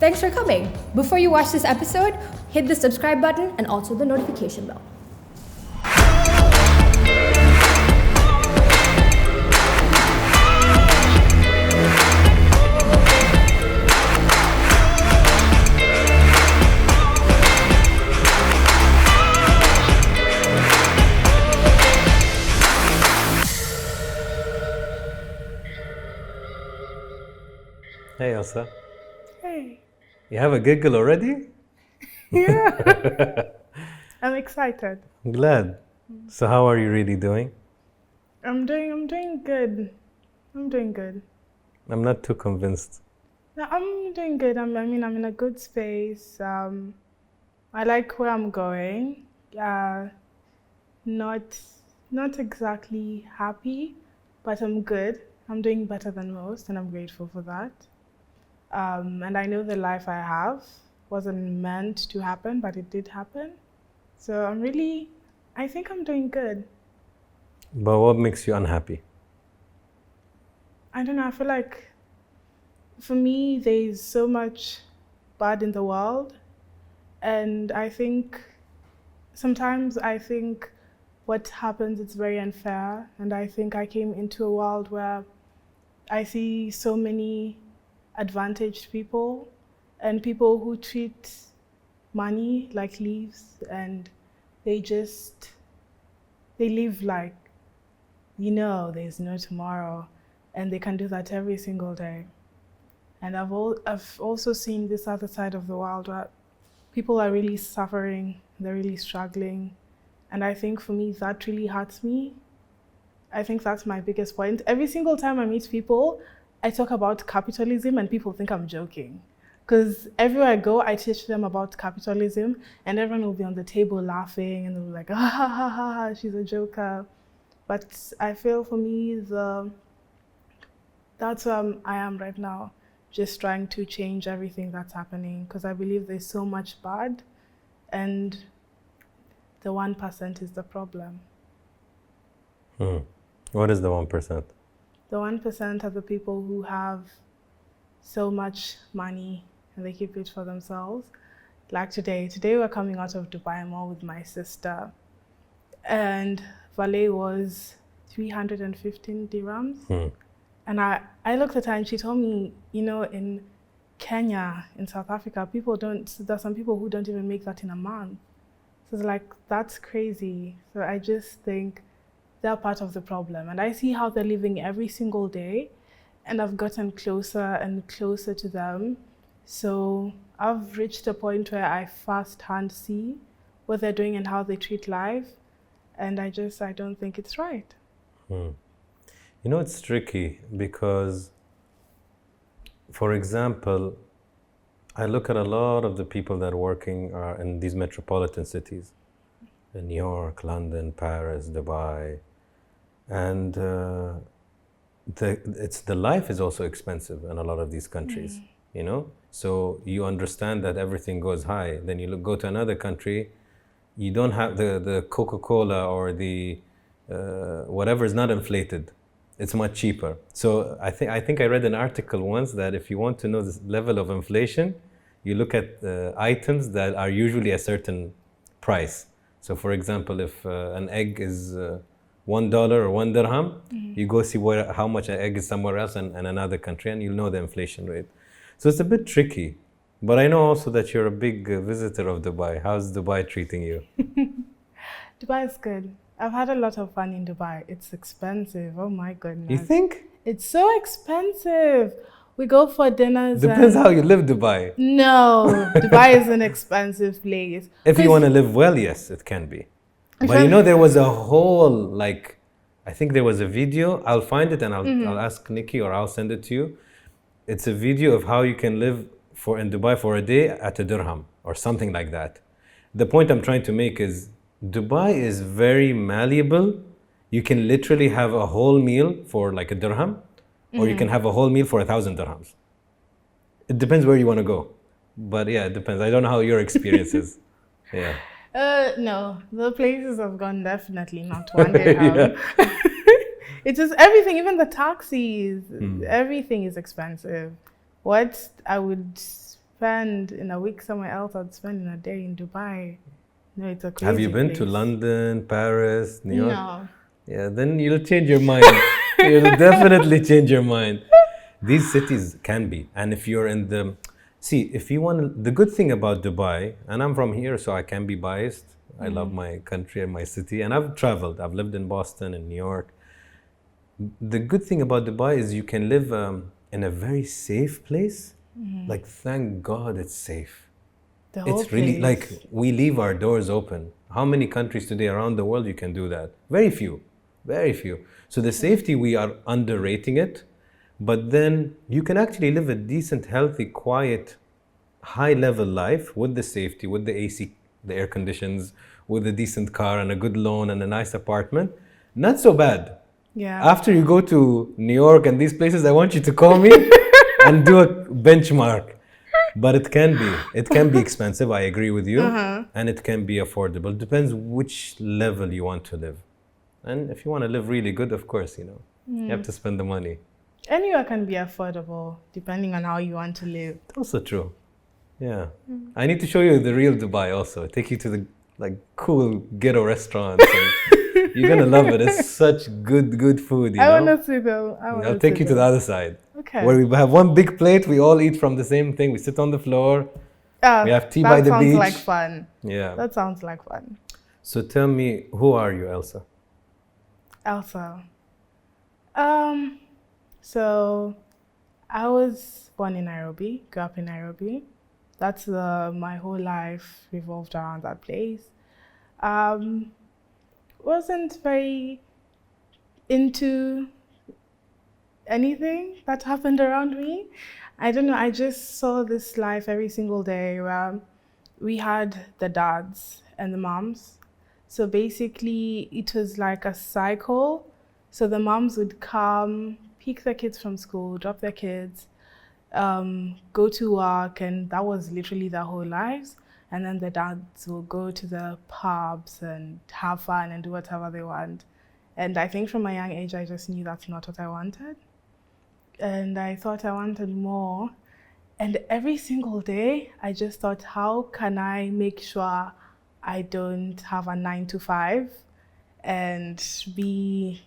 Thanks for coming. Before you watch this episode, hit the subscribe button and also the notification bell. Hey Elsa. Hey. You have a giggle already? Yeah. I'm excited. I'm glad. So how are you really doing? I'm doing good. I'm doing good. I'm not too convinced. No, I'm doing good. I'm in a good space. I like where I'm going. Not exactly happy, but I'm good. I'm doing better than most, and I'm grateful for that. And I know the life I have wasn't meant to happen, but it did happen. So I think I'm doing good. But what makes you unhappy? I don't know, I feel like for me, there's so much bad in the world. And I think sometimes what happens is very unfair. And I think I came into a world where I see so many advantaged people and people who treat money like leaves, and they live like, there's no tomorrow, and they can do that every single day. And I've also seen this other side of the world where people are really suffering, they're really struggling. And I think for me, that really hurts me. I think that's my biggest point. Every single time I meet people, I talk about capitalism and people think I'm joking. Because everywhere I go, I teach them about capitalism and everyone will be on the table laughing and they'll be like, ha ha ha ha, she's a joker. But I feel for me, that's where I am right now, just trying to change everything that's happening, because I believe there's so much bad and the 1% is the problem. What is the 1%? The 1% are the people who have so much money and they keep it for themselves. Like today we're coming out of Dubai Mall with my sister, and valet was 315 dirhams. And I looked at her and she told me, in Kenya, in South Africa, there's some people who don't even make that in a month. So it's like, that's crazy. So I just think they're part of the problem. And I see how they're living every single day, and I've gotten closer and closer to them. So I've reached a point where I firsthand see what they're doing and how they treat life. And I don't think it's right. It's tricky because, for example, I look at a lot of the people that are working in these metropolitan cities, in New York, London, Paris, Dubai, and the life is also expensive in a lot of these countries, So you understand that everything goes high. Then you go to another country, you don't have the Coca-Cola or the whatever is not inflated. It's much cheaper. So I think I read an article once that if you want to know the level of inflation, you look at items that are usually a certain price. So for example, if an egg is $1 or 1 dirham, you go see how much an egg is somewhere else in another country, and you'll know the inflation rate. So it's a bit tricky. But I know also that you're a big visitor of Dubai. How's Dubai treating you? Dubai is good. I've had a lot of fun in Dubai. It's expensive. Oh my goodness. You think? It's so expensive. We go for dinners. Depends how you live Dubai. No, Dubai is an expensive place. If you want to live well, yes, it can be. But there was a whole, I think there was a video. I'll find it and I'll ask Nikki, or I'll send it to you. It's a video of how you can live in Dubai for a day at a dirham or something like that. The point I'm trying to make is Dubai is very malleable. You can literally have a whole meal for like a dirham, or you can have a whole meal for 1,000 dirhams. It depends where you want to go. But yeah, it depends. I don't know how your experience is. Yeah. No, the places I've gone, definitely not one dirham. It's just everything, even the taxis, everything is expensive. What I would spend in a week somewhere else, I'd spend in a day in Dubai. No, it's a crazy Have you been place. to London, Paris, New York? No. Yeah, then you'll change your mind. You'll definitely change your mind. These cities can be. And if you're in the... See, if you want to... The good thing about Dubai, and I'm from here, so I can be biased. I love my country and my city. And I've traveled. I've lived in Boston and New York. The good thing about Dubai is you can live in a very safe place. Like, thank God it's safe. The whole It's really place. like we leave our doors open. How many countries today around the world you can do that? Very few, very few. So the safety, we are underrating it, but then you can actually live a decent, healthy, quiet, high level life with the safety, with the AC, the air conditions, with a decent car and a good loan and a nice apartment. Not so bad. Yeah. After you go to New York and these places, I want you to call me and do a benchmark. But it can be expensive, I agree with you, and it can be affordable. It depends which level you want to live. And if you want to live really good, of course, you have to spend the money. Anywhere can be affordable, depending on how you want to live. Also true. Yeah. I need to show you the real Dubai also. Take you to the cool ghetto restaurants. And you're going to love it. It's such good food, I want to see them. I'll take you to the other side. Okay. Where we have one big plate, we all eat from the same thing. We sit on the floor. We have tea by the beach. That sounds like fun. Yeah. That sounds like fun. So tell me, who are you, Elsa? Elsa. So I was born in Nairobi, grew up in Nairobi. That's my whole life revolved around that place. Wasn't very into anything that happened around me. I don't know, I just saw this life every single day where we had the dads and the moms. So basically it was like a cycle. So the moms would come, pick their kids from school, drop their kids, go to work, and that was literally their whole lives. And then the dads will go to the pubs and have fun and do whatever they want. And I think from a young age, I just knew that's not what I wanted. And I thought I wanted more. And every single day, I just thought, how can I make sure I don't have a 9-to-5 and be,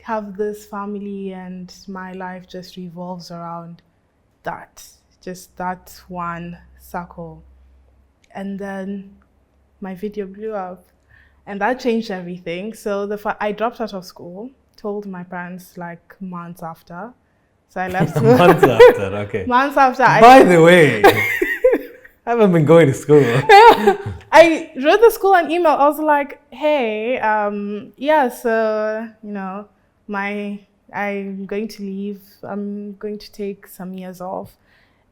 have this family and my life just revolves around that, just that one circle. And then my video blew up and that changed everything. So I dropped out of school, told my parents like months after. So I left school. Months after, okay. Months after. By the way, I haven't been going to school. I wrote the school an email. I was like, hey, yeah, so, I'm going to leave. I'm going to take some years off.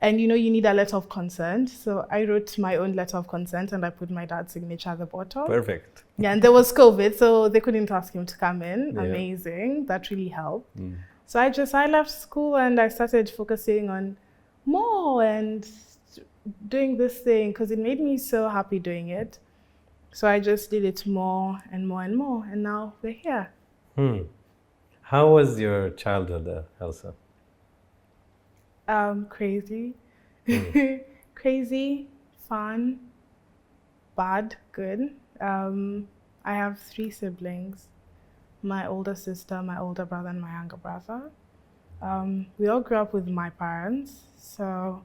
And, you need a letter of consent. So I wrote my own letter of consent and I put my dad's signature at the bottom. Perfect. Yeah, and there was COVID, so they couldn't ask him to come in. Yeah. Amazing. That really helped. So I left school and I started focusing on more and doing this thing because it made me so happy doing it. So I just did it more and more and more. And now we're here. How was your childhood, Elsa? Crazy. Crazy, fun, bad, good. I have 3 siblings. My older sister, my older brother, and my younger brother. We all grew up with my parents. So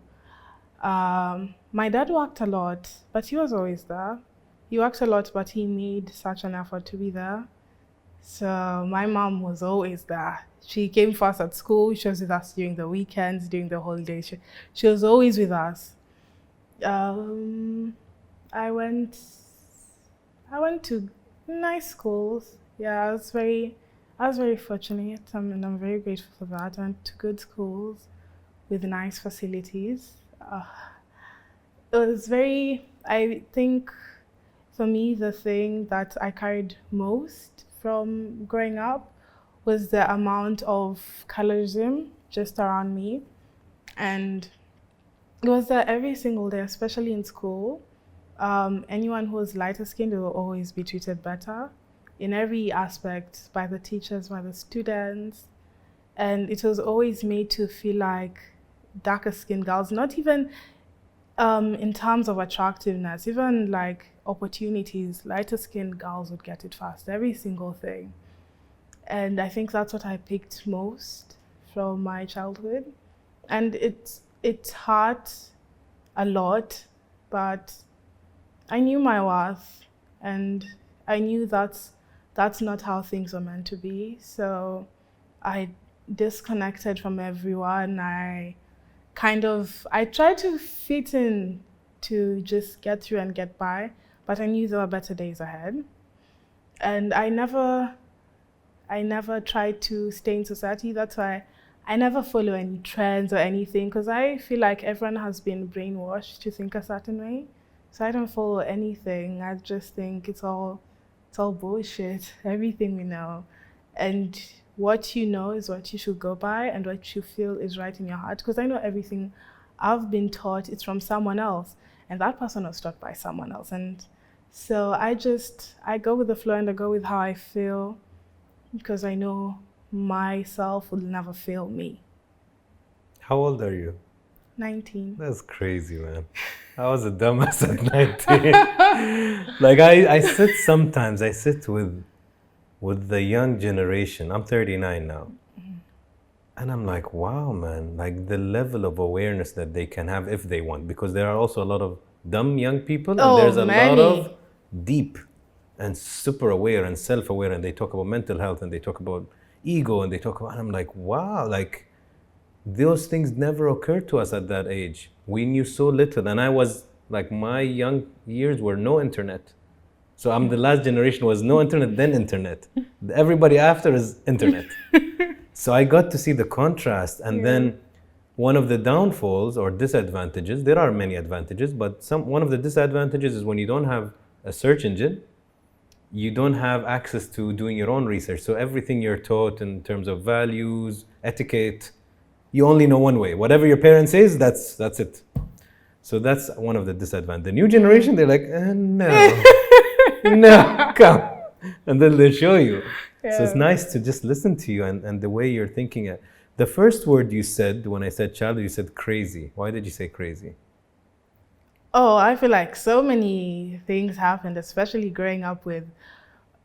my dad worked a lot, but he was always there. He worked a lot, but he made such an effort to be there. So my mom was always there. She came first at school. She was with us during the weekends, during the holidays. She was always with us. I went to nice schools. Yeah, I was very fortunate, and I'm very grateful for that. I went to good schools with nice facilities. It was I think for me, the thing that I carried most from growing up was the amount of colorism just around me. And it was there every single day, especially in school. Anyone who was lighter skinned will always be treated better in every aspect, by the teachers, by the students. And it was always made to feel like darker skinned girls, not even in terms of attractiveness, even like opportunities, lighter skinned girls would get it fast, every single thing. And I think that's what I picked most from my childhood. And it hurt a lot, but I knew my worth, and I knew that's not how things were meant to be. So I disconnected from everyone. I tried to fit in to just get through and get by, but I knew there were better days ahead. And I never tried to stay in society. That's why I never follow any trends or anything, because I feel like everyone has been brainwashed to think a certain way. So I don't follow anything. I just think it's all bullshit, everything we know. And what you know is what you should go by, and what you feel is right in your heart. Because I know everything I've been taught is from someone else, and that person was taught by someone else. And so I go with the flow, and I go with how I feel, because I know myself will never fail me. How old are you? 19. That's crazy, man. I was a dumbass at 19. Like I sit with the young generation. I'm 39 now. And I'm like, wow, man, like the level of awareness that they can have if they want, because there are also a lot of dumb young people, and there's a lot of deep and super aware and self-aware, and they talk about mental health, and they talk about ego, and and I'm like, wow, like those things never occurred to us at that age. We knew so little, and I was like, my young years were no internet. So I'm the last generation was no internet, then internet. Everybody after is internet. So I got to see the contrast, and then one of the downfalls or disadvantages, there are many advantages, but one of the disadvantages is when you don't have a search engine, you don't have access to doing your own research. So everything you're taught in terms of values, etiquette, you only know one way. Whatever your parent says, that's it. So that's one of the disadvantages. The new generation, they're like, no, no, come. And then they show you. Yeah. So it's nice to just listen to you and the way you're thinking. The first word you said, when I said childhood, you said crazy. Why did you say crazy? Oh, I feel like so many things happened, especially growing up with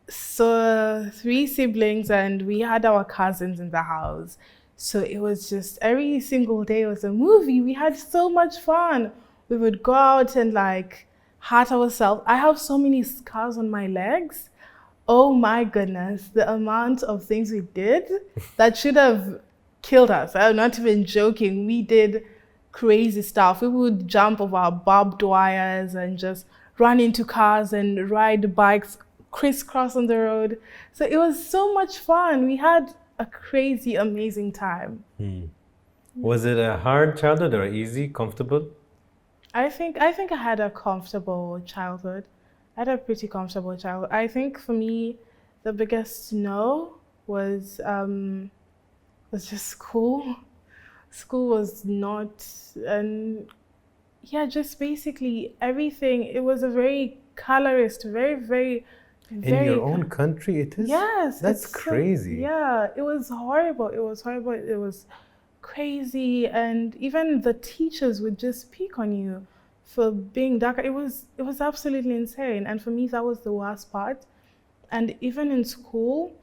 3 siblings, and we had our cousins in the house. So it was just every single day was a movie. We had so much fun. We would go out and like hurt ourselves. I have so many scars on my legs. Oh my goodness, the amount of things we did that should have killed us. I'm not even joking. We did crazy stuff. We would jump over barbed wires and just run into cars and ride bikes crisscross on the road. So it was so much fun. We had a crazy, amazing time. Was it a hard childhood or easy, comfortable? I think I had a comfortable childhood. I had a pretty comfortable childhood. I think for me, the biggest no was just school. School was not, and yeah, just basically everything. It was a very colorist, very in your own country, it is? Yes. That's crazy. Yeah, it was horrible. It was crazy. And even the teachers would just pick on you for being darker. It was absolutely insane. And for me, that was the worst part. And even in school,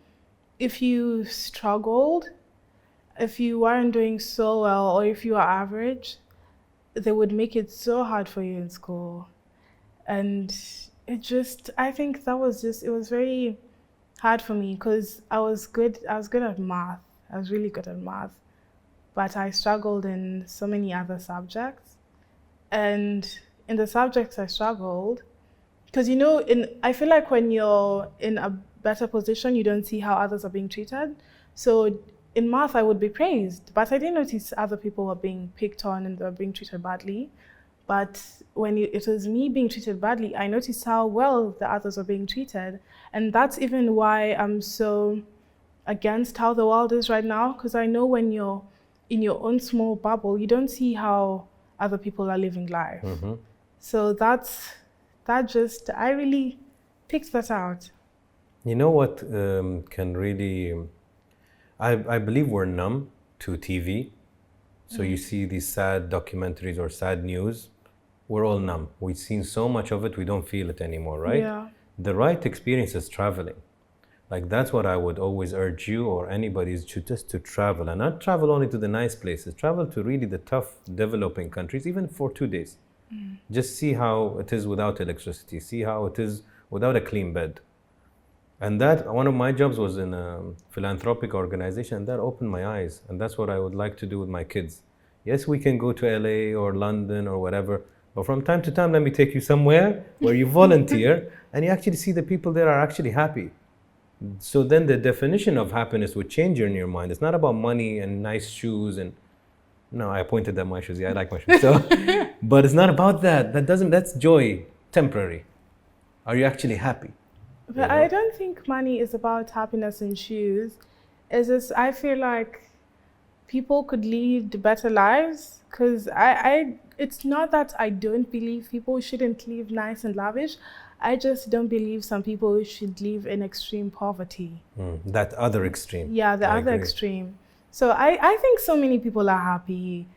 if you struggled, if you weren't doing so well, or if you were average, they would make it so hard for you in school. And I think that was it was very hard for me, because I was good at math. I was really good at math, but I struggled in so many other subjects. And in the subjects I struggled, because I feel like when you're in a better position, you don't see how others are being treated. So in math, I would be praised, but I didn't notice other people were being picked on and they were being treated badly. But when it was me being treated badly, I noticed how well the others were being treated. And that's even why I'm so against how the world is right now, because I know when you're in your own small bubble, you don't see how other people are living life. Mm-hmm. So I really picked that out. You know what can really, I believe we're numb to TV. So you see these sad documentaries or sad news, we're all numb. We've seen so much of it, we don't feel it anymore, right? Yeah. The right experience is traveling. Like that's what I would always urge you or anybody is just to travel, and not travel only to the nice places, travel to really the tough developing countries, even for 2 days. Just see how it is without electricity, see how it is without a clean bed. And that, one of my jobs was in a philanthropic organization, and that opened my eyes. And that's what I would like to do with my kids. Yes, we can go to LA or London or whatever, but from time to time, let me take you somewhere where you volunteer and you actually see the people there are actually happy. So then the definition of happiness would change in your mind. It's not about money and nice shoes and, no, I pointed at my shoes. Yeah, I like my shoes. So, but it's not about that. That's joy, temporary. Are you actually happy? But I don't think money is about happiness and shoes. It's just, I feel like people could lead better lives, because it's not that I don't believe people shouldn't live nice and lavish. I just don't believe some people should live in extreme poverty. That other extreme. Yeah, the other extreme. So I think so many people are happy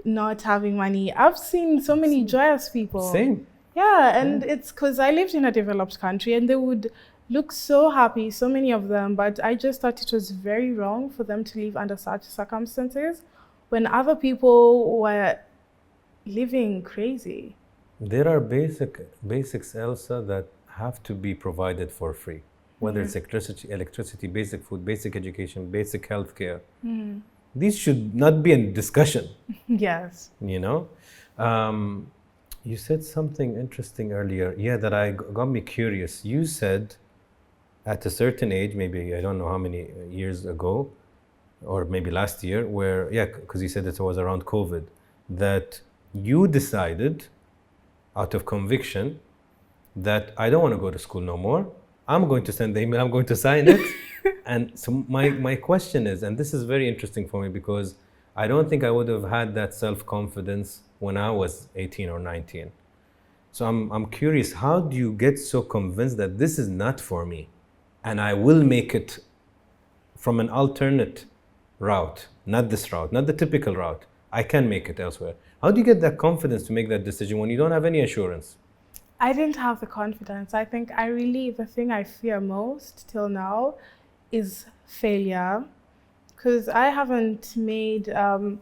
not having money. I've seen so many joyous people. Same. Yeah, and it's because I lived in a developed country and they would look so happy, so many of them, but I just thought it was very wrong for them to live under such circumstances when other people were living crazy. There are basics, Elsa, that have to be provided for free. Whether it's electricity, basic food, basic education, basic healthcare. These should not be in discussion. Yes. You know? You said something interesting earlier, that got me curious. You said at a certain age, maybe I don't know how many years ago, or maybe last year, where, because you said it was around COVID, that you decided out of conviction that I don't want to go to school no more. I'm going to send the email, I'm going to sign it. And so my question is, and this is very interesting for me because I don't think I would have had that self-confidence when I was 18 or 19. So I'm curious, how do you get so convinced that this is not for me and I will make it from an alternate route, not this route, not the typical route. I can make it elsewhere. How do you get that confidence to make that decision when you don't have any assurance? I didn't have the confidence. I think the thing I fear most till now is failure, because I haven't made, I'm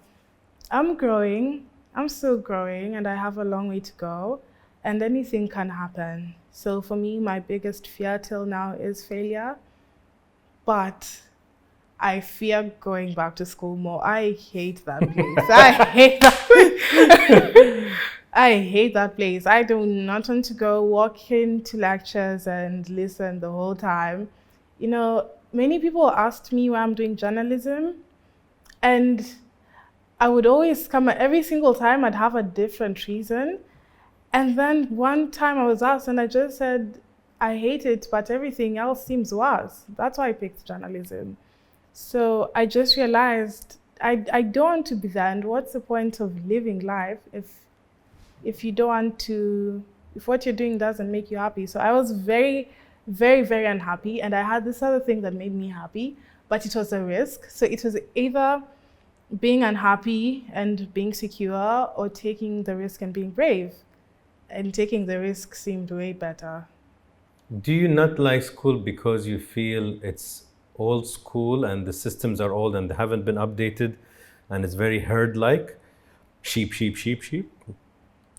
growing, I'm still growing, and I have a long way to go, and anything can happen. So for me, my biggest fear till now is failure, but I fear going back to school more. I hate that place. I hate that place. I hate that place. I do not want to go walk into lectures and listen the whole time. You know, many people asked me why I'm doing journalism, and I would always come, every single time I'd have a different reason. And then one time I was asked and I just said, I hate it, but everything else seems worse. That's why I picked journalism. So I just realized I don't want to be there. And what's the point of living life if you don't want to, if what you're doing doesn't make you happy? So I was very, very, very unhappy. And I had this other thing that made me happy, but it was a risk. So it was either being unhappy and being secure, or taking the risk and being brave. And taking the risk seemed way better. Do you not like school because you feel it's old school and the systems are old and they haven't been updated and it's very herd-like? Sheep.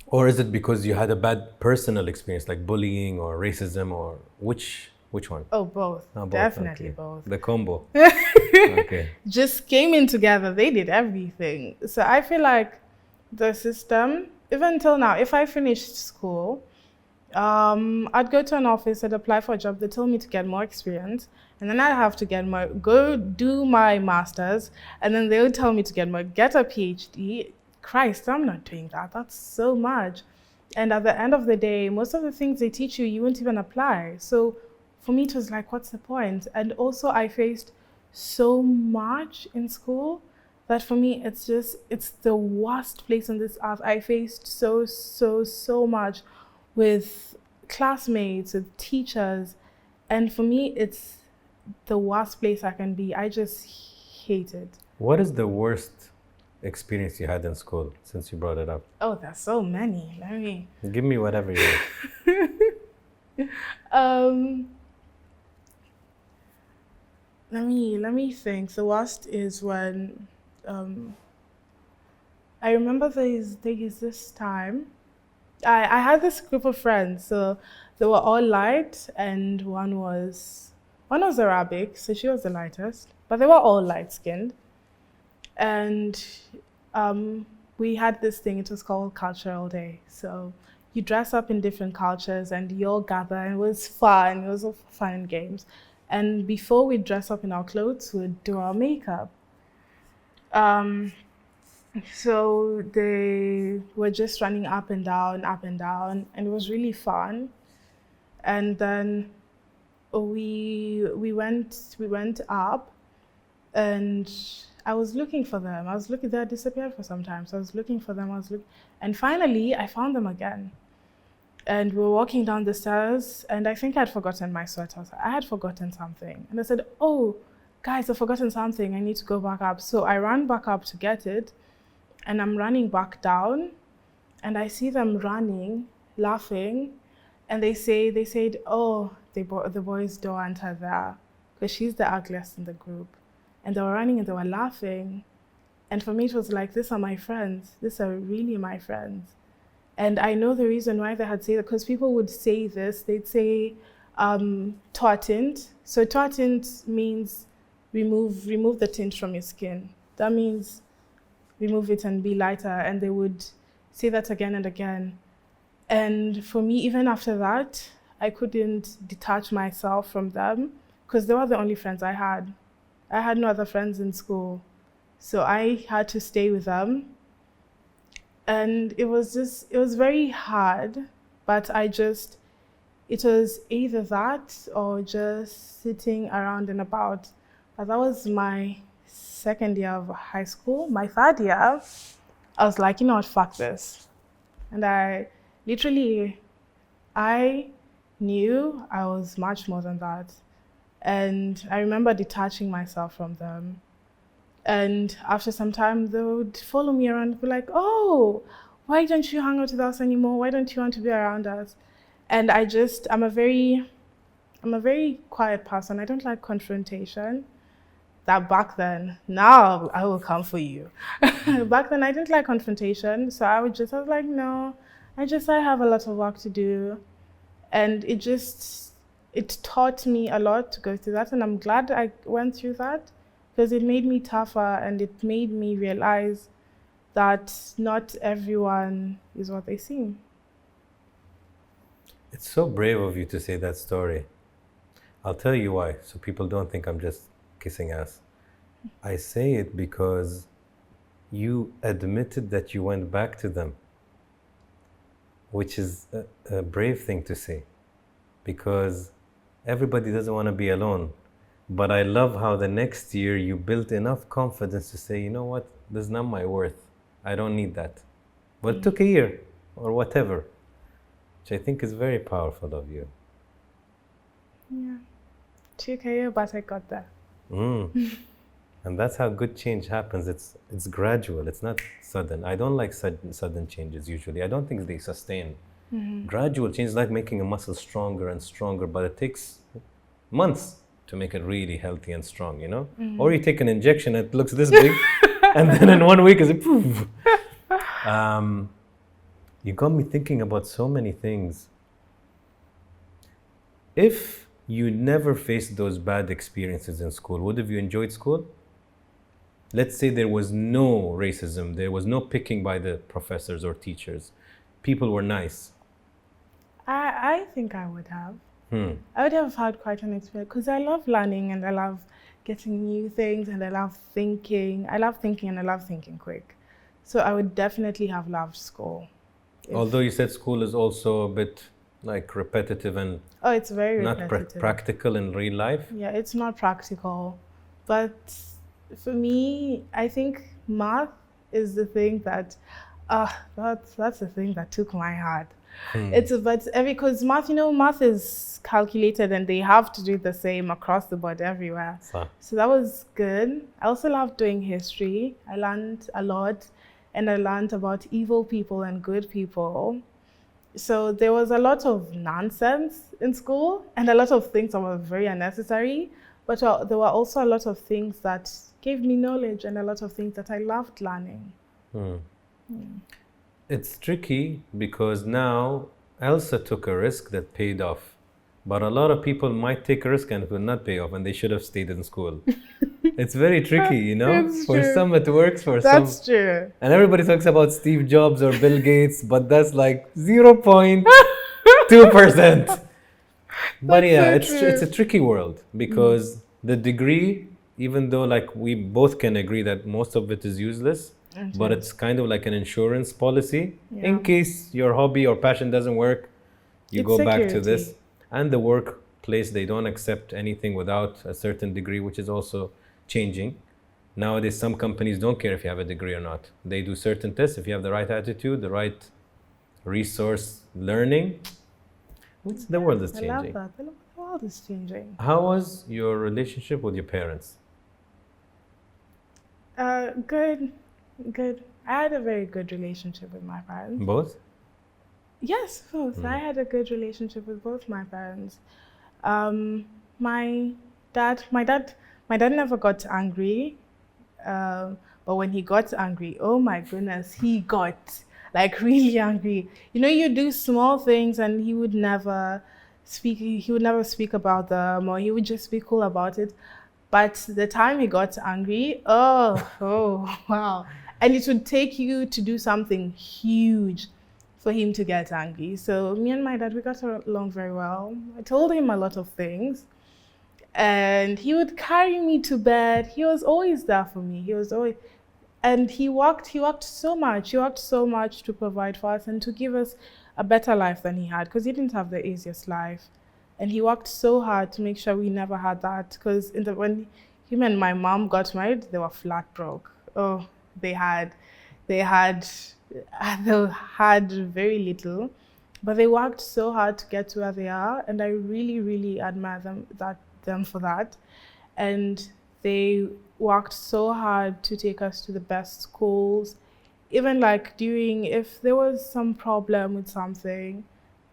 Or is it because you had a bad personal experience, like bullying or racism, or which one? Oh, both. Oh, both. Definitely okay. both. The combo. Okay. Just came in together. They did everything. So I feel like the system, even till now, if I finished school, I'd go to an office, I'd apply for a job, they told me to get more experience, and then I'd have to go do my master's, and then they would tell me to get a PhD. Christ, I'm not doing that. That's so much. And at the end of the day, most of the things they teach you, you won't even apply. So for me, it was like, what's the point? And also I faced so much in school that for me, it's the worst place on this earth. I faced so much with classmates, with teachers. And for me, it's the worst place I can be. I just hate it. What is the worst experience you had in school, since you brought it up? Oh, there's so many. Give me whatever you want. Let me think. The worst is when I remember there's this time I had this group of friends, so they were all light, and one was Arabic, so she was the lightest, but they were all light-skinned. And we had this thing, it was called Cultural Day. So you dress up in different cultures and you all gather, and it was fun. It was all fun and games. And before we dress up in our clothes, we'd do our makeup. So they were just running up and down, and it was really fun. And then we went up, and I was looking for them. They had disappeared for some time. So I was looking for them. And finally I found them again. And we were walking down the stairs, and I think I had forgotten my sweater. I had forgotten something. And I said, "Oh, guys, I've forgotten something. I need to go back up." So I ran back up to get it, and I'm running back down, and I see them running, laughing, and they said, "Oh, the boys don't want her there, because she's the ugliest in the group." And they were running and they were laughing. And for me, it was like, these are my friends. These are really my friends. And I know the reason why they had said that, because people would say this. They'd say, "tint." So tint means remove the tint from your skin. That means remove it and be lighter. And they would say that again and again. And for me, even after that, I couldn't detach myself from them, because they were the only friends I had. I had no other friends in school. So I had to stay with them. And it was very hard, but it was either that or just sitting around and about. But that was my second year of high school. My third year, I was like, you know what, fuck this. And I knew I was much more than that. And I remember detaching myself from them. And after some time, they would follow me around and be like, "Oh, why don't you hang out with us anymore? Why don't you want to be around us?" And I'm a very quiet person. I don't like confrontation. That back then, now I will come for you. Back then, I didn't like confrontation. So I was like, no, I have a lot of work to do. And it taught me a lot to go through that. And I'm glad I went through that, because it made me tougher, and it made me realize that not everyone is what they seem. It's so brave of you to say that story. I'll tell you why, so people don't think I'm just kissing ass. I say it because you admitted that you went back to them, which is a brave thing to say, because everybody doesn't want to be alone. But I love how the next year you built enough confidence to say, you know what, this is not my worth. I don't need that. But it took a year or whatever, which I think is very powerful of you. Yeah, took a year, but I got there. And that's how good change happens. It's gradual. It's not sudden. I don't like sudden changes usually. I don't think they sustain. Gradual change is like making a muscle stronger and stronger, but it takes months to make it really healthy and strong, you know? Or you take an injection, it looks this big, and then in 1 week it's a poof. You got me thinking about so many things. If you never faced those bad experiences in school, would have you enjoyed school? Let's say there was no racism, there was no picking by the professors or teachers. People were nice. I think I would have. I would have had quite an experience, because I love learning and I love getting new things and I love thinking. I love thinking and I love thinking quick. So I would definitely have loved school. Although you said school is also a bit like repetitive and it's very not repetitive. Practical in real life. Yeah, it's not practical. But for me, I think math is the thing that, that's the thing that took my heart. But because math, math is calculated and they have to do the same across the board everywhere. So that was good. I also loved doing history. I learned a lot, and I learned about evil people and good people. So there was a lot of nonsense in school and a lot of things that were very unnecessary, but there were also a lot of things that gave me knowledge and a lot of things that I loved learning. It's tricky because now Elsa took a risk that paid off, but a lot of people might take a risk and it will not pay off, and they should have stayed in school. It's very tricky, It's for true. some it works, for some. That's true. And everybody talks about Steve Jobs or Bill Gates, but that's like 0.2%. But yeah, it's a tricky world because the degree, even though like we both can agree that most of it is useless, but it's kind of like an insurance policy. In case your hobby or passion doesn't work, you go back to this. And the workplace, they don't accept anything without a certain degree, which is also changing. Nowadays, some companies don't care if you have a degree or not. They do certain tests. If you have the right attitude, the right resource learning, the world is changing. I love that. The world is changing. How was your relationship with your parents? Good. I had a very good relationship with my parents. Both? Yes, both. I had a good relationship with both my parents. My dad never got angry. But when he got angry, oh my goodness, he got like really angry. You do small things and he would never speak about them, or he would just be cool about it. But the time he got angry, oh wow. And it would take you to do something huge for him to get angry. So me and my dad, we got along very well. I told him a lot of things. And he would carry me to bed. He was always there for me. And he worked so much. He worked so much to provide for us and to give us a better life than he had, because he didn't have the easiest life. And he worked so hard to make sure we never had that, because when him and my mom got married, they were flat broke. Oh, they had very little, but they worked so hard to get to where they are, and I really, really admire them for that. And they worked so hard to take us to the best schools. Even like if there was some problem with something,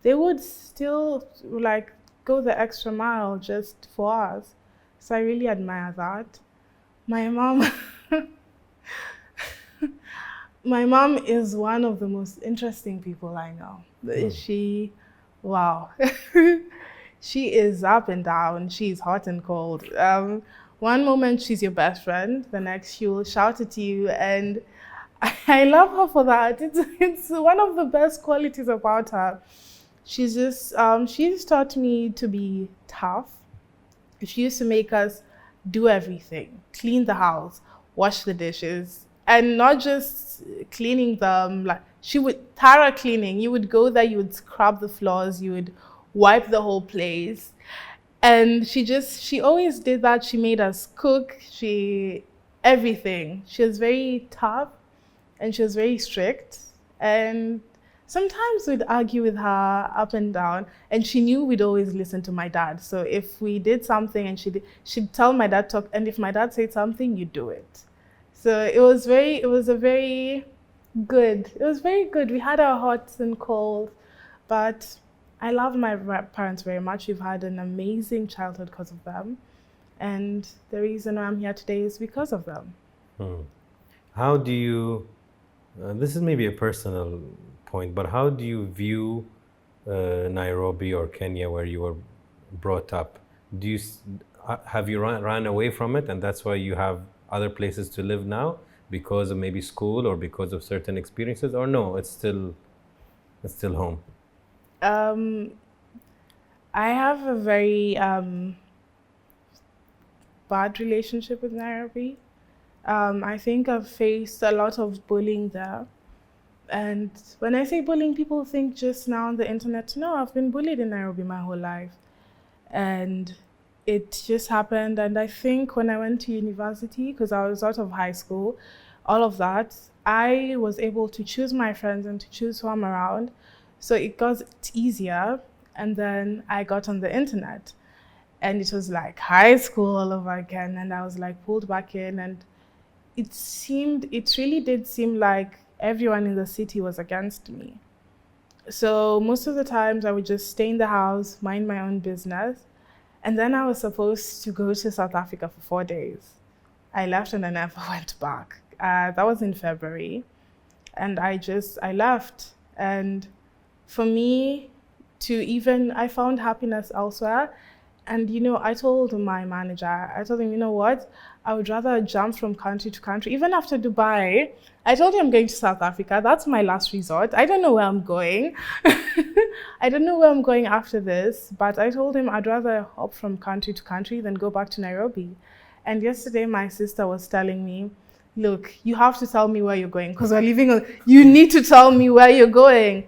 they would still like go the extra mile just for us. So I really admire that. My mom is one of the most interesting people I know. Wow. She is up and down. She's hot and cold. One moment she's your best friend, the next she will shout at you, and I love her for that. It's one of the best qualities about her. She's taught me to be tough. She used to make us do everything, clean the house, wash the dishes, and not just cleaning them. Like she would thorough cleaning. You would go there, you would scrub the floors, you would wipe the whole place. And she always did that. She made us cook, everything. She was very tough and she was very strict. And sometimes we'd argue with her up and down, and she knew we'd always listen to my dad. So if we did something and she'd tell my dad and if my dad said something, you do it. So it was very good. We had our hots and colds, but I love my parents very much. We've had an amazing childhood because of them. And the reason why I'm here today is because of them. How do you, this is maybe a personal point, but how do you view Nairobi or Kenya where you were brought up? Have you run away from it and that's why you have other places to live now because of maybe school or because of certain experiences, or no, it's still home? I have a very bad relationship with Nairobi. I think I've faced a lot of bullying there. And when I say bullying, people think just now on the internet. No, I've been bullied in Nairobi my whole life. And it just happened. And I think when I went to university, because I was out of high school, all of that, I was able to choose my friends and to choose who I'm around. So it got easier. And then I got on the internet. And it was like high school all over again. And I was like pulled back in. And it really did seem like everyone in the city was against me. So most of the times I would just stay in the house, mind my own business. And then I was supposed to go to South Africa for 4 days. I left and I never went back. That was in February. And I left. And for me I found happiness elsewhere. And, I told my manager, him, you know what? I would rather jump from country to country. Even after Dubai, I told him I'm going to South Africa. That's my last resort. I don't know where I'm going. I don't know where I'm going after this. But I told him I'd rather hop from country to country than go back to Nairobi. And yesterday, my sister was telling me, look, you have to tell me where you're going because we're leaving. You need to tell me where you're going. And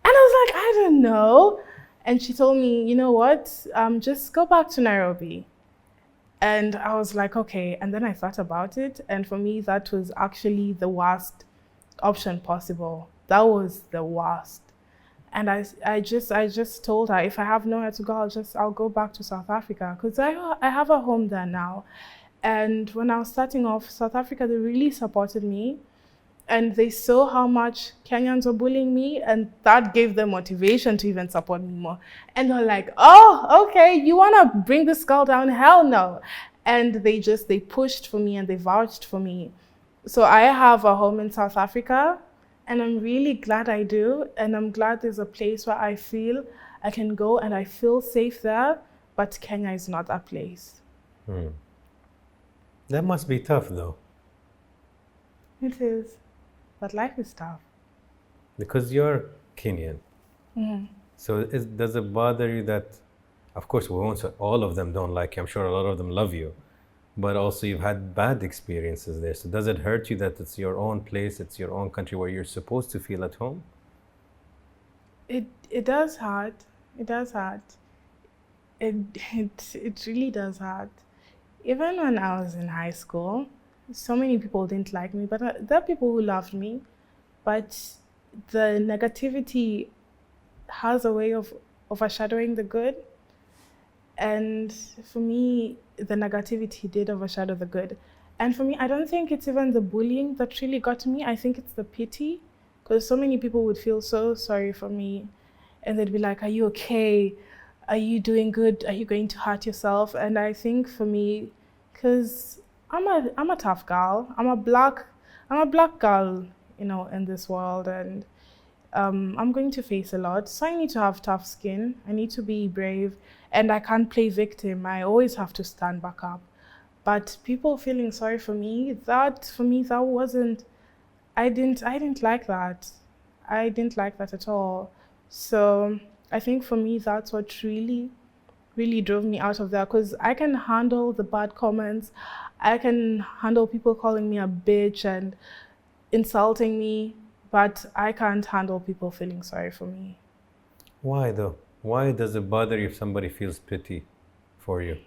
I was like, I don't know. And she told me, you know what, just go back to Nairobi. And I was like, okay. And then I thought about it. And for me, that was actually the worst option possible. That was the worst. And I just told her, if I have nowhere to go, I'll go back to South Africa because I have a home there now. And when I was starting off, South Africa, they really supported me. And they saw how much Kenyans were bullying me, and that gave them motivation to even support me more. And they're like, oh, okay, you want to bring this girl down? Hell no. And they pushed for me and they vouched for me. So I have a home in South Africa, and I'm really glad I do. And I'm glad there's a place where I feel I can go and I feel safe there, but Kenya is not that place. That must be tough, though. It is. But life is tough. Because you're Kenyan. Mm-hmm. So does it bother you that, of course, we won't say all of them don't like you. I'm sure a lot of them love you. But also you've had bad experiences there. So does it hurt you that it's your own place, it's your own country where you're supposed to feel at home? It does hurt. It does hurt. It really does hurt. Even when I was in high school, so many people didn't like me, but there are people who loved me. But the negativity has a way of overshadowing the good. And for me, the negativity did overshadow the good. And for me, I don't think it's even the bullying that really got to me. I think it's the pity, because so many people would feel so sorry for me. And they'd be like, are you okay? Are you doing good? Are you going to hurt yourself? And I think for me, because I'm a tough girl. I'm a black girl, in this world, and I'm going to face a lot. So I need to have tough skin. I need to be brave, and I can't play victim. I always have to stand back up. But people feeling sorry for me, that wasn't. I didn't like that. I didn't like that at all. So I think for me, that's what really drove me out of there, because I can handle the bad comments. I can handle people calling me a bitch and insulting me, but I can't handle people feeling sorry for me. Why though? Why does it bother you if somebody feels pity for you?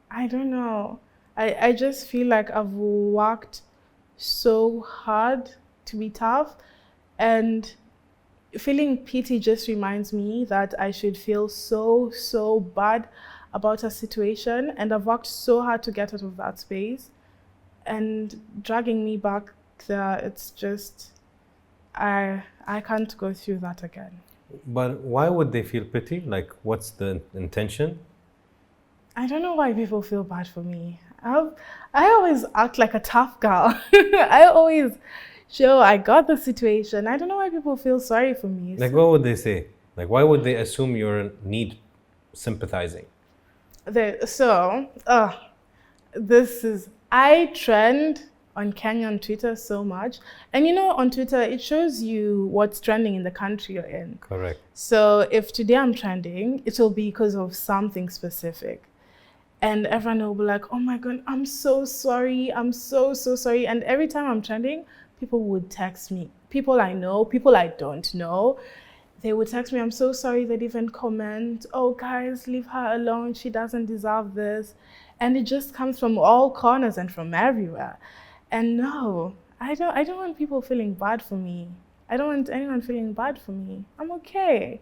I don't know. I just feel like I've worked so hard to be tough, and feeling pity just reminds me that I should feel so bad about a situation, and I've worked so hard to get out of that space, and dragging me back there, it's just, I can't go through that again. But why would they feel pity? Like, what's the intention? I don't know why people feel bad for me. I always act like a tough girl. I always show I got the situation. I don't know why people feel sorry for me. Like, what would they say? Like, why would they assume you're sympathizing? I trend on Kenyan Twitter so much. And on Twitter, it shows you what's trending in the country you're in. Correct. So if today I'm trending, it will be because of something specific. And everyone will be like, oh my God, I'm so sorry. I'm so sorry. And every time I'm trending, people would text me. People I know, people I don't know. They would text me, I'm so sorry. They'd even comment, oh guys, leave her alone. She doesn't deserve this. And it just comes from all corners and from everywhere. And no, I don't want people feeling bad for me. I don't want anyone feeling bad for me. I'm okay.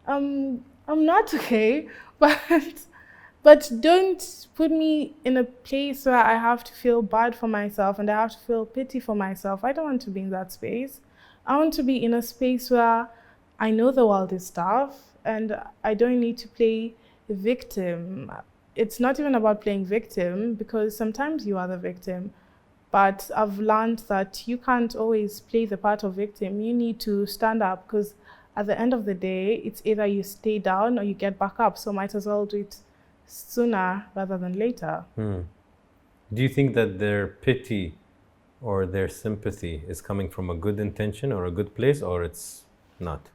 I'm not okay, but don't put me in a place where I have to feel bad for myself and I have to feel pity for myself. I don't want to be in that space. I want to be in a space where I know the world is tough and I don't need to play victim. It's not even about playing victim, because sometimes you are the victim, but I've learned that you can't always play the part of victim. You need to stand up, because at the end of the day, it's either you stay down or you get back up. So might as well do it sooner rather than later. Do you think that their pity or their sympathy is coming from a good intention or a good place, or it's not?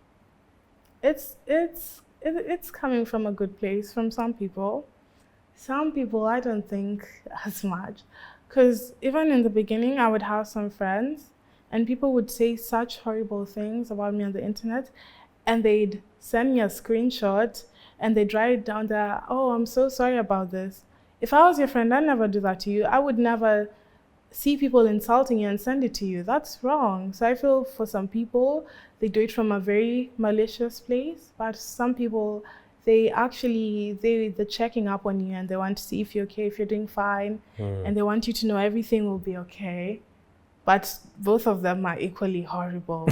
It's coming from a good place from some people. Some people I don't think as much, because even in the beginning I would have some friends and people would say such horrible things about me on the internet, and they'd send me a screenshot and they'd write it down there, oh, I'm so sorry about this. If I was your friend, I'd never do that to you. I would never see people insulting you and send it to you. That's wrong. So I feel for some people, they do it from a very malicious place, but some people, they're checking up on you and they want to see if you're okay, if you're doing fine, and they want you to know everything will be okay. But both of them are equally horrible.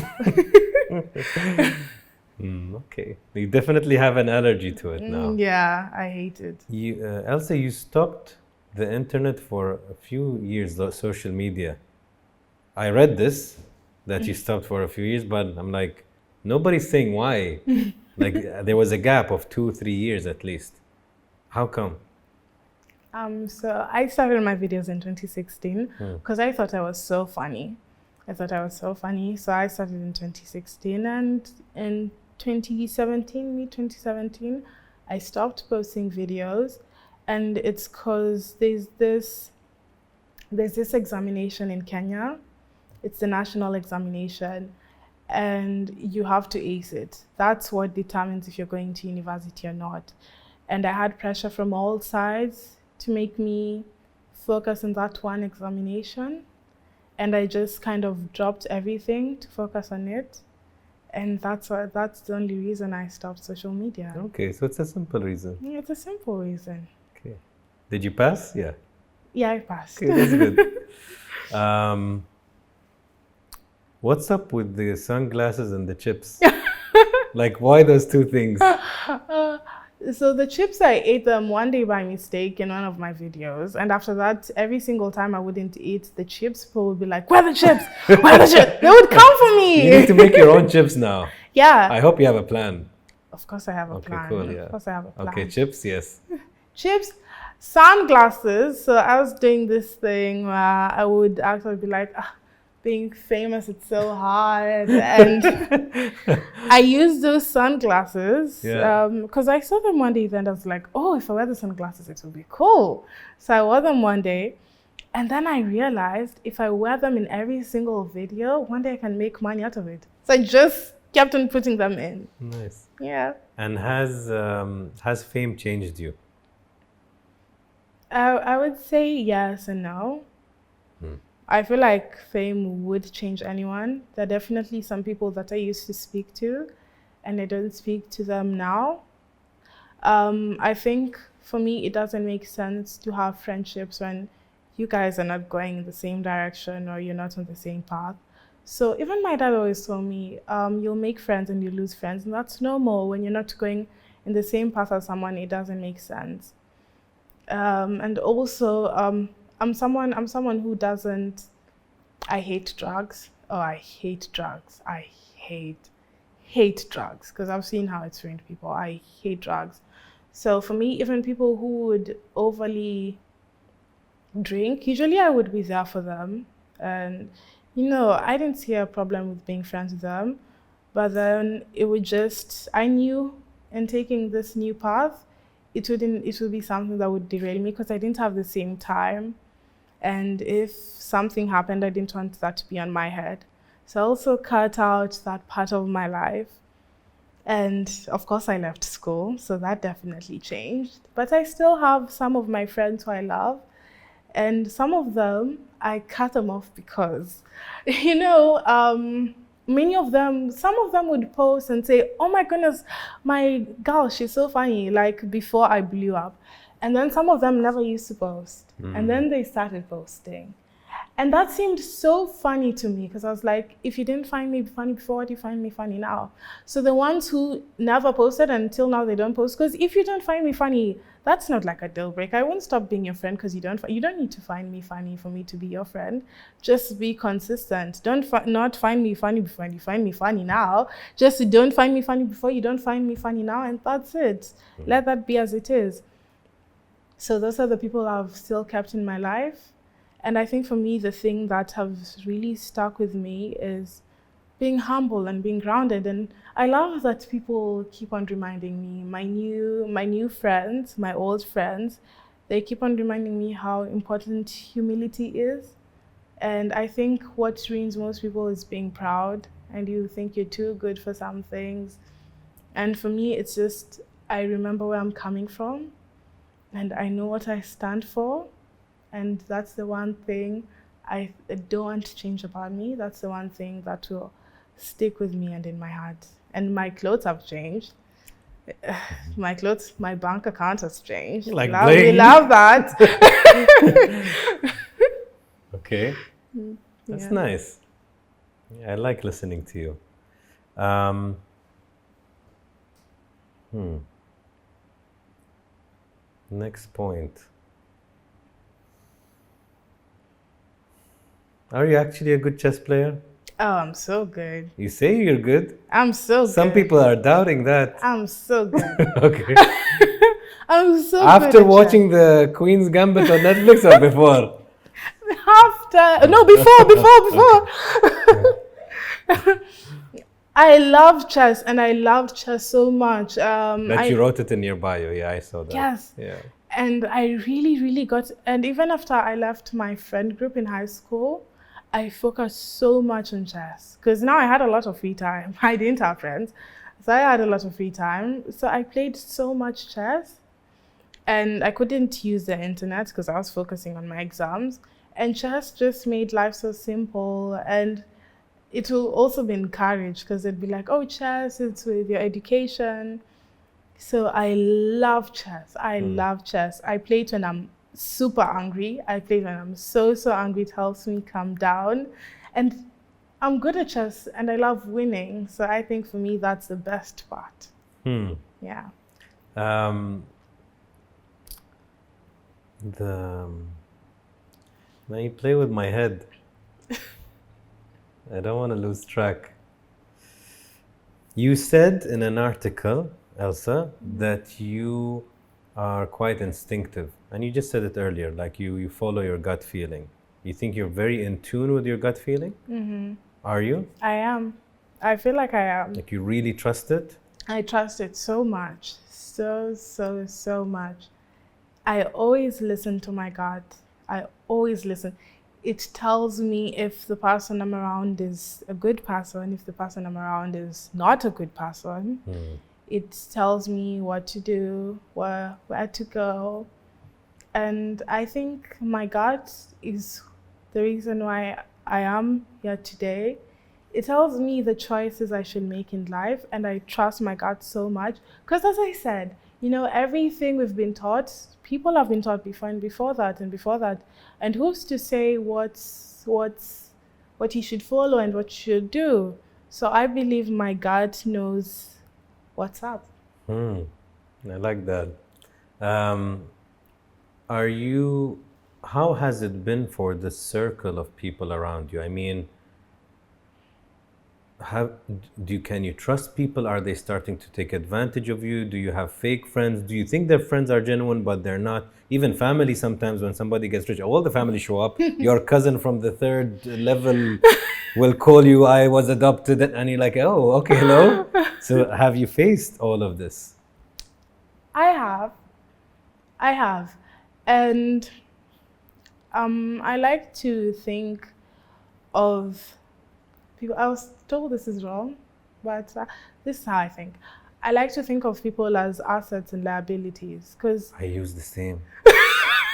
Okay. You definitely have an allergy to it now. Yeah, I hate it. Elsa, you stopped the internet for a few years, social media. I read this, that you stopped for a few years, but I'm like, nobody's saying why. Like there was a gap of 2-3 years at least. How come? So I started my videos in 2016 because I thought I was so funny. So I started in 2016, and in 2017, mid-2017, I stopped posting videos, and it's because there's this examination in Kenya. It's the national examination, and you have to ace it. That's what determines if you're going to university or not. And I had pressure from all sides to make me focus on that one examination. And I just kind of dropped everything to focus on it. And that's the only reason I stopped social media. Okay, so it's a simple reason. Yeah, it's a simple reason. Okay. Did you pass? Yeah. Yeah, I passed. Okay, that's good. What's up with the sunglasses and the chips? Like, why those two things? So the chips, I ate them one day by mistake in one of my videos. And after that, every single time I wouldn't eat the chips, people would be like, where are the chips? Where are the chips? They would come for me. You need to make your own chips now. Yeah. I hope you have a plan. Of course I have a plan. Cool, yeah. Of course I have a plan. Okay, chips, yes. Chips, sunglasses. So I was doing this thing where I would actually be like, being famous, it's so hard. And I used those sunglasses because I saw them one day, then I was like, oh, if I wear the sunglasses, it will be cool. So I wore them one day, and then I realized if I wear them in every single video, one day I can make money out of it. So I just kept on putting them in. Nice. Yeah. And has fame changed you? I would say yes and no. I feel like fame would change anyone. There are definitely some people that I used to speak to, and I don't speak to them now. I think for me, it doesn't make sense to have friendships when you guys are not going in the same direction or you're not on the same path. So even my dad always told me, you'll make friends and you lose friends, and that's normal. When you're not going in the same path as someone, it doesn't make sense. And also, I'm someone who doesn't. I hate drugs. Oh, I hate drugs. I hate drugs because I've seen how it's ruined people. I hate drugs. So for me, even people who would overly drink, usually I would be there for them. And I didn't see a problem with being friends with them. But then it would just, I knew in taking this new path, it would be something that would derail me because I didn't have the same time. And if something happened, I didn't want that to be on my head. So I also cut out that part of my life. And of course, I left school, so that definitely changed. But I still have some of my friends who I love. And some of them, I cut them off because, some of them would post and say, oh my goodness, my girl, she's so funny, like before I blew up. And then some of them never used to post. And then they started posting. And that seemed so funny to me because I was like, if you didn't find me funny before, why do you find me funny now? So the ones who never posted until now they don't post, because if you don't find me funny, that's not like a deal breaker. I won't stop being your friend because you don't need to find me funny for me to be your friend. Just be consistent. Don't not find me funny before you find me funny now. Just don't find me funny before you don't find me funny now, and that's it. Let that be as it is. So those are the people I've still kept in my life. And I think for me, the thing that has really stuck with me is being humble and being grounded. And I love that people keep on reminding me, my new friends, my old friends, they keep on reminding me how important humility is. And I think what ruins most people is being proud, and you think you're too good for some things. And for me, it's just, I remember where I'm coming from, and I know what I stand for. And that's the one thing I don't want to change about me. That's the one thing that will stick with me and in my heart. And my clothes have changed. My clothes, my bank account has changed. We love that. Okay. That's nice. Yeah, I like listening to you. Next point. Are you actually a good chess player? Oh, I'm so good. You say you're good? I'm so good. Some people are doubting that. I'm so good. Okay. I'm so After good watching the Queen's Gambit on Netflix or before? Before. I love chess, and I loved chess so much. You wrote it in your bio. Yeah, I saw that. Yes. Yeah. And I really got, and even after I left my friend group in high school, I focused so much on chess because now I had a lot of free time. I didn't have friends, so I had a lot of free time. So I played so much chess, and I couldn't use the internet because I was focusing on my exams. And chess just made life so simple, and it will also be encouraged because it'd be like, oh, chess, it's with your education. So I love chess. I love chess. I play it when I'm super angry. I play it when I'm so angry. It helps me calm down. And I'm good at chess, and I love winning. So I think for me, that's the best part. Yeah. Now you play with my head. I don't want to lose track. You said in an article, Elsa, that you are quite instinctive. And you just said it earlier, like you follow your gut feeling. You think you're very in tune with your gut feeling? Mm-hmm. Are you? I am. I feel like I am. Like you really trust it? I trust it so much. So much. I always listen to my gut. I always listen. It tells me if the person I'm around is a good person, if the person I'm around is not a good person. It tells me what to do, where to go. And I think my gut is the reason why I am here today. It tells me the choices I should make in life, and I trust my gut so much. Because as I said, everything we've been taught, people have been taught before and before that. And who's to say what you should follow and what you should do? So I believe my gut knows what's up. I like that. How has it been for the circle of people around you? I mean, can you trust people? Are they starting to take advantage of you? Do you have fake friends? Do you think their friends are genuine but they're not? Even family, sometimes when somebody gets rich, all the family show up. Your cousin from the third level will call you, I was adopted, and you're like, oh, okay, hello. So have you faced all of this? I have. And I like to think of people. I was told this is wrong, but this is how I think. I like to think of people as assets and liabilities, because I use the same.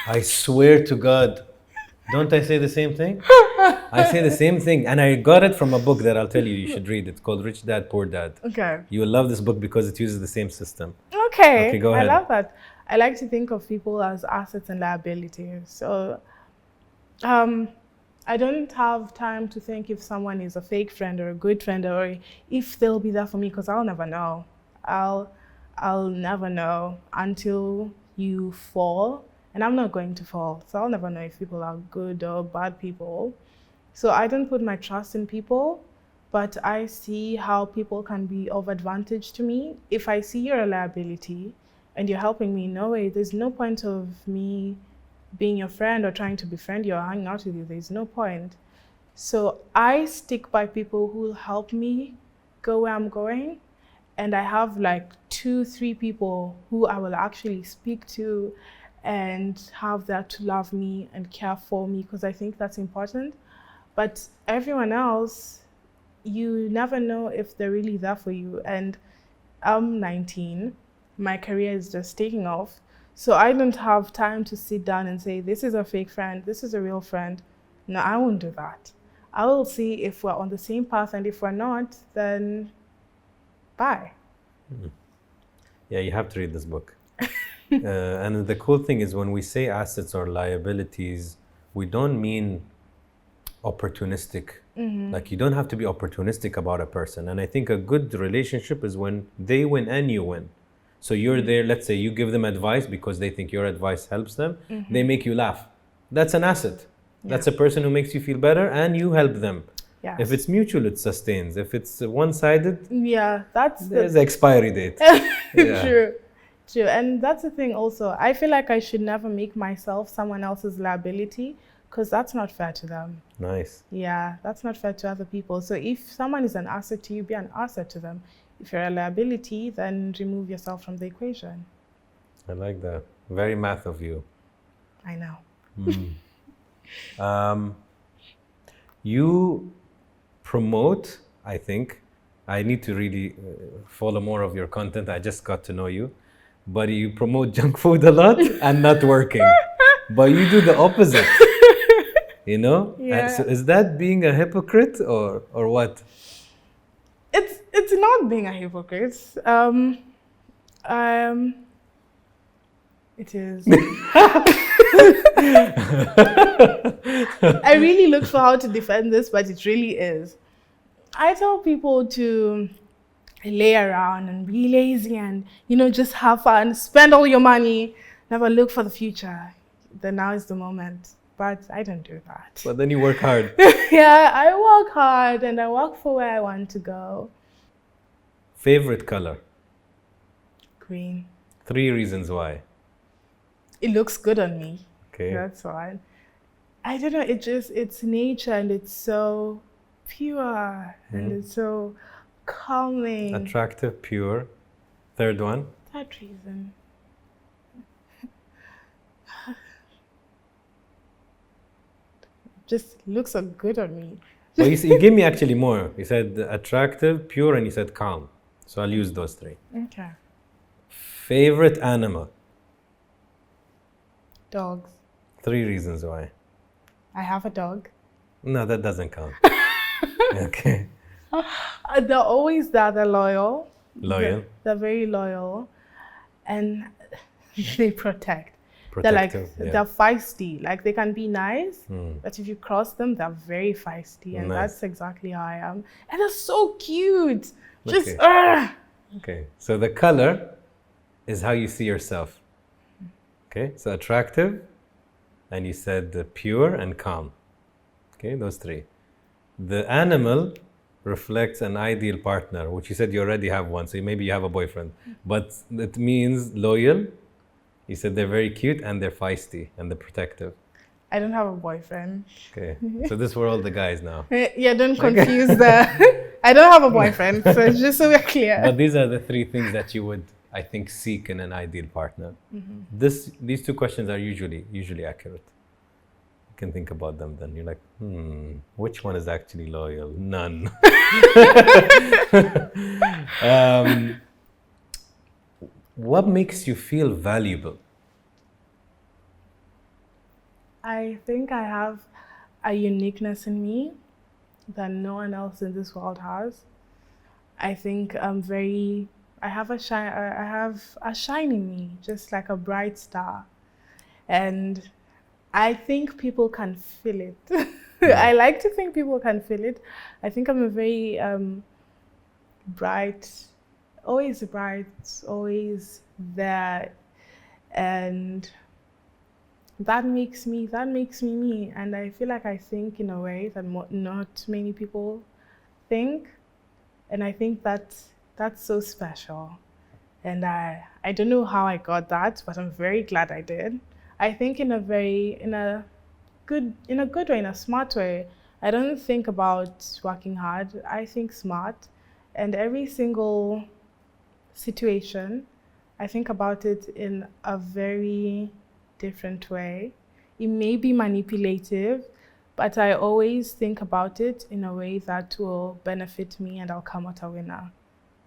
I swear to God. Don't I say the same thing? I say the same thing, and I got it from a book that I'll tell you should read. It's called Rich Dad Poor Dad. Okay. You will love this book because it uses the same system. Okay. Okay, go ahead. I love that. I like to think of people as assets and liabilities. So I don't have time to think if someone is a fake friend or a good friend, or if they'll be there for me, because I'll never know. I'll never know until you fall, and I'm not going to fall, so I'll never know if people are good or bad people. So I don't put my trust in people, but I see how people can be of advantage to me. If I see you're a liability and you're helping me, no way, there's no point of me being your friend or trying to befriend you or hanging out with you. There's no point. So I stick by people who will help me go where I'm going. And I have like 2-3 people who I will actually speak to and have that to love me and care for me, because I think that's important. But everyone else, you never know if they're really there for you. And I'm 19, my career is just taking off. So I don't have time to sit down and say, this is a fake friend, this is a real friend. No, I won't do that. I will see if we're on the same path, and if we're not, then bye. Yeah, you have to read this book. And the cool thing is, when we say assets or liabilities, we don't mean opportunistic. Like, you don't have to be opportunistic about a person. And I think a good relationship is when they win and you win. So you're there, let's say you give them advice because they think your advice helps them. They make you laugh. That's an asset. That's a person who makes you feel better, and you help them. Yes. If it's mutual, it sustains. If it's one-sided, there's the expiry date. True. And that's the thing also. I feel like I should never make myself someone else's liability, because that's not fair to them. Nice. Yeah, that's not fair to other people. So if someone is an asset to you, be an asset to them. If you're a liability, then remove yourself from the equation. I like that. Very math of you. I know. You promote, I think, I need to really follow more of your content. I just got to know you. But you promote junk food a lot and not working. But you do the opposite. You know? Yeah. So is that being a hypocrite or what? It's not being a hypocrite. It is. I really look for how to defend this, but it really is. I tell people to lay around and be lazy and, just have fun, spend all your money, never look for the future. The now is the moment. But I don't do that. But then you work hard. Yeah, I work hard and I work for where I want to go. Favorite color? Green. 3 reasons why. It looks good on me. Okay. That's why. I don't know, it's nature, and it's so pure and it's so calming. Attractive, pure. 3rd one? That reason. Just looks so good on me. Well, you gave me actually more. You said attractive, pure, and you said calm. So I'll use those 3. Okay. Favorite animal? Dogs. 3 reasons why. I have a dog. No, that doesn't count. Okay. They're always there. They're loyal. Loyal. They're very loyal, and they protect. Protective, They're feisty. Like, they can be nice, but if you cross them, they're very feisty, and that's exactly how I am. And they're so cute. Just Okay. So the color is how you see yourself. Okay. So attractive, and you said pure and calm. Okay, those 3. The animal reflects an ideal partner, which you said you already have one, so maybe you have a boyfriend. But it means loyal. You said they're very cute and they're feisty and they're protective. I don't have a boyfriend. Okay, so this were all the guys now. Yeah, don't confuse I don't have a boyfriend, so just so we're clear. But these are the 3 things that you would, I think, seek in an ideal partner. These 2 questions are usually accurate. You can think about them then. You're like, which one is actually loyal? None. What makes you feel valuable? I think a uniqueness in me that no one else in this world has. I think I have a shine in me, just like a bright star. And I think people can feel it. I like to think people can feel it. I think I'm a very bright, always there. And that makes me me. And I feel like I think in a way that not many people think. And I think that's so special. And I don't know how I got that, but I'm very glad I did. I think in a good way, in a smart way. I don't think about working hard. I think smart. And every single situation, I think about it in a very different way. It may be manipulative, but I always think about it in a way that will benefit me and I'll come out a winner.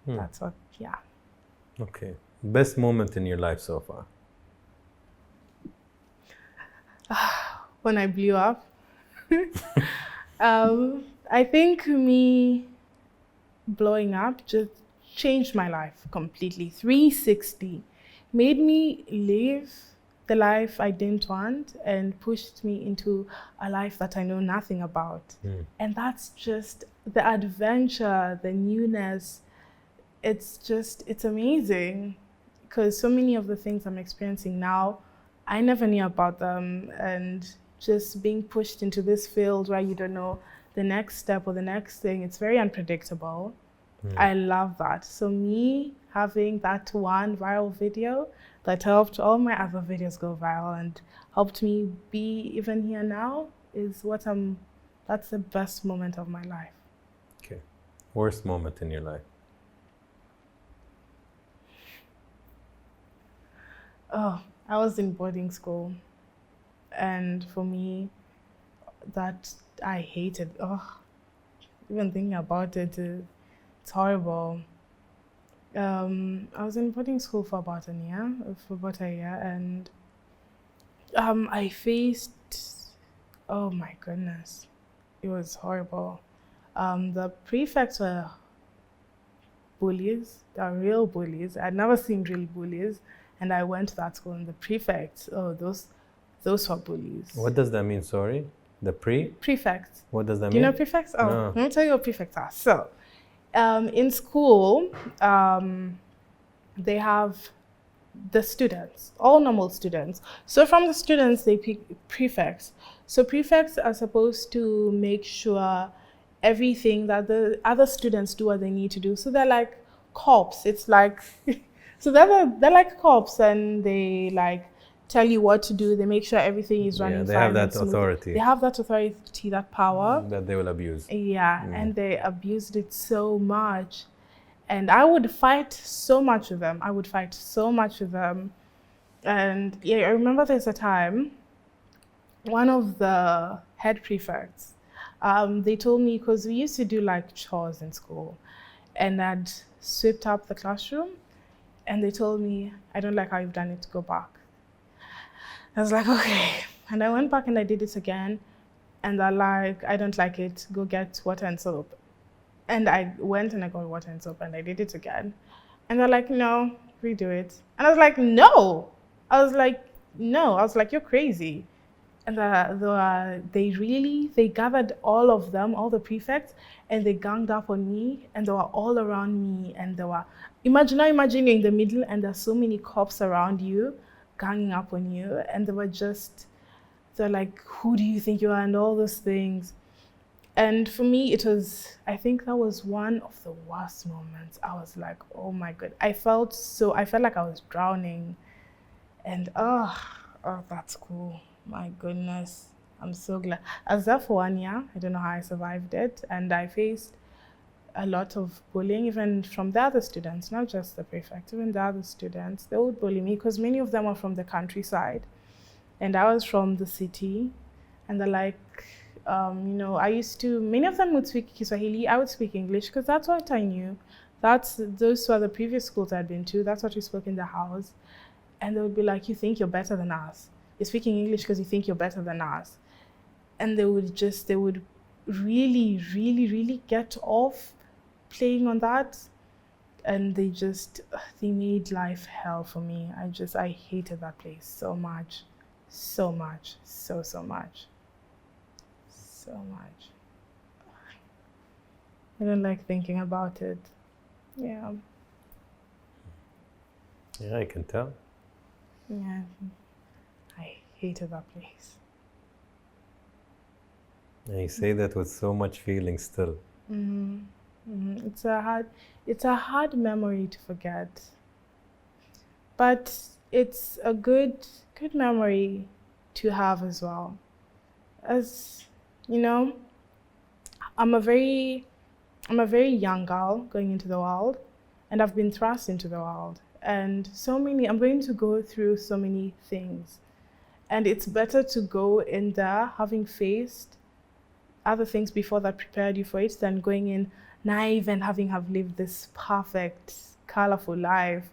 That's what, yeah. Okay. Best moment in your life so far? When I blew up. I think me blowing up just changed my life completely. 360. Made me live the life I didn't want and pushed me into a life that I know nothing about. And that's just the adventure, the newness. It's amazing, because so many of the things I'm experiencing now, I never knew about them. And just being pushed into this field where you don't know the next step or the next thing, it's very unpredictable. I love that. So me having that one viral video that helped all my other videos go viral and helped me be even here now is that's the best moment of my life. Okay. Worst moment in your life? Oh, I was in boarding school. And for me, that I hated. Oh, even thinking about it, it's horrible. I was in boarding school for about a year, and I faced, oh my goodness, it was horrible. The prefects were bullies. They were real bullies. I'd never seen real bullies, and I went to that school, and the prefects, those were bullies. What does that mean, sorry? The Prefects. What does that mean? Do you know prefects? Oh, No. Let me tell you what prefects are. So, in school, they have the students, all normal students. So from the students, they pick prefects. So prefects are supposed to make sure everything that the other students do what they need to do. So they're like cops. It's like, so they're like cops, and they like tell you what to do. They make sure everything is running fine. They have that authority. They have that authority, that power. That they will abuse. Yeah, and they abused it so much. And I would fight so much with them. And yeah, I remember there's a time, one of the head prefects, they told me, because we used to do like chores in school, and I'd swept up the classroom, and they told me, I don't like how you've done it, go back. I was like, okay. And I went back and I did it again. And they're like, I don't like it, go get water and soap. And I went and I got water and soap and I did it again. And they're like, no, redo it. And I was like, no. I was like, you're crazy. And they gathered all of them, all the prefects, and they ganged up on me, and they were all around me. And they were, imagine you're in the middle and there's so many cops around you, ganging up on you, and they're like, who do you think you are, and all those things. And for me, I think that was one of the worst moments. I was like, oh my God. I felt like I was drowning. And oh, that's cool. My goodness. I'm so glad. I was there for 1 year. I don't know how I survived it. And I faced a lot of bullying, even from the other students, not just the prefect, even the other students. They would bully me because many of them were from the countryside. And I was from the city. And they're like, many of them would speak Kiswahili. I would speak English because that's what I knew. Those were the previous schools I'd been to. That's what we spoke in the house. And they would be like, you think you're better than us. You're speaking English because you think you're better than us. and they would really, really, really get off playing on that. And they made life hell for me. I hated that place so much. So much. So much. So much. I don't like thinking about it. Yeah. Yeah, I can tell. Yeah. I hated that place. And you say that with so much feeling still. Mm-hmm. Mm-hmm. It's a hard memory to forget. But it's a good memory to have as well. As you know, I'm a very young girl going into the world, and I've been thrust into the world. And I'm going to go through so many things. And it's better to go in there having faced other things before that prepared you for it than going in naive and having lived this perfect, colorful life.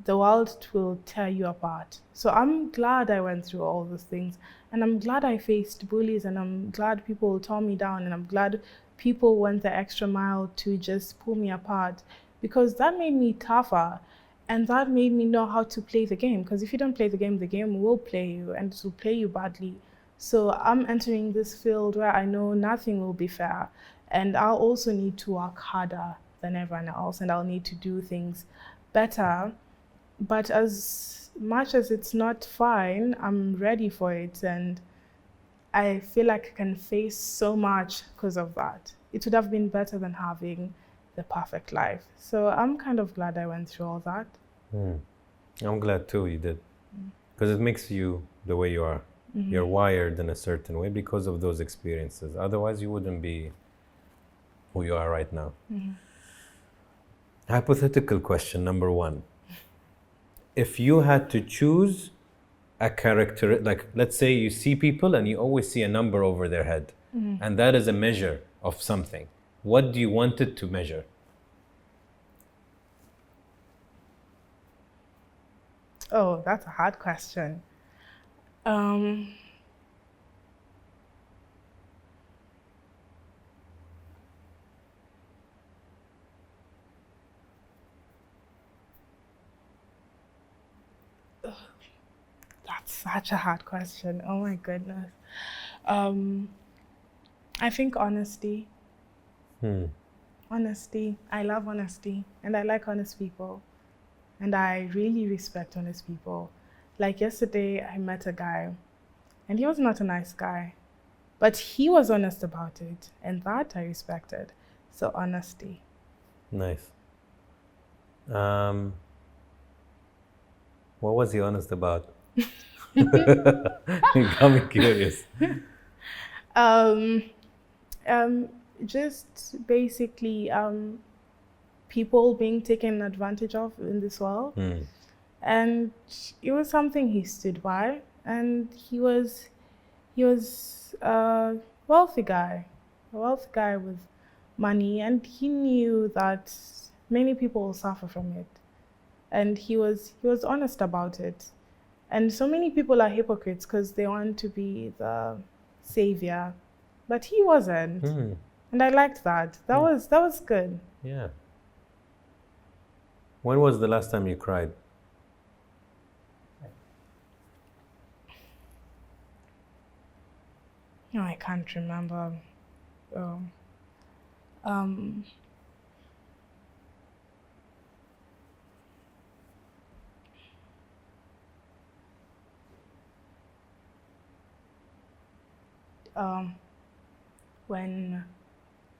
The world will tear you apart. So I'm glad I went through all those things, and I'm glad I faced bullies, and I'm glad people tore me down, and I'm glad people went the extra mile to just pull me apart, because that made me tougher, and that made me know how to play the game. Because if you don't play the game will play you, and it will play you badly. So I'm entering this field where I know nothing will be fair, and I'll also need to work harder than everyone else, and I'll need to do things better. But as much as it's not fine, I'm ready for it, and I feel like I can face so much because of that. It would have been better than having the perfect life. So I'm kind of glad I went through all that. I'm glad too you did, because it makes you the way you are. Mm-hmm. You're wired in a certain way because of those experiences. Otherwise, you wouldn't be who you are right now. Mm-hmm. Hypothetical question number 1. If you had to choose a character, like let's say you see people and you always see a number over their head, and that is a measure of something, what do you want it to measure? Oh, that's a hard question. That's such a hard question. Oh my goodness. I think honesty. Honesty. I love honesty, and I like honest people. And I really respect honest people. Like yesterday, I met a guy, and he was not a nice guy, but he was honest about it, and that I respected. So honesty. Nice. What was he honest about? You got me curious. Just basically people being taken advantage of in this world. And it was something he stood by, and he was a wealthy guy with money, and he knew that many people will suffer from it, and he was honest about it. And so many people are hypocrites because they want to be the savior, but he wasn't. And I liked that. That was good. Yeah. When was the last time you cried? No, I can't remember. When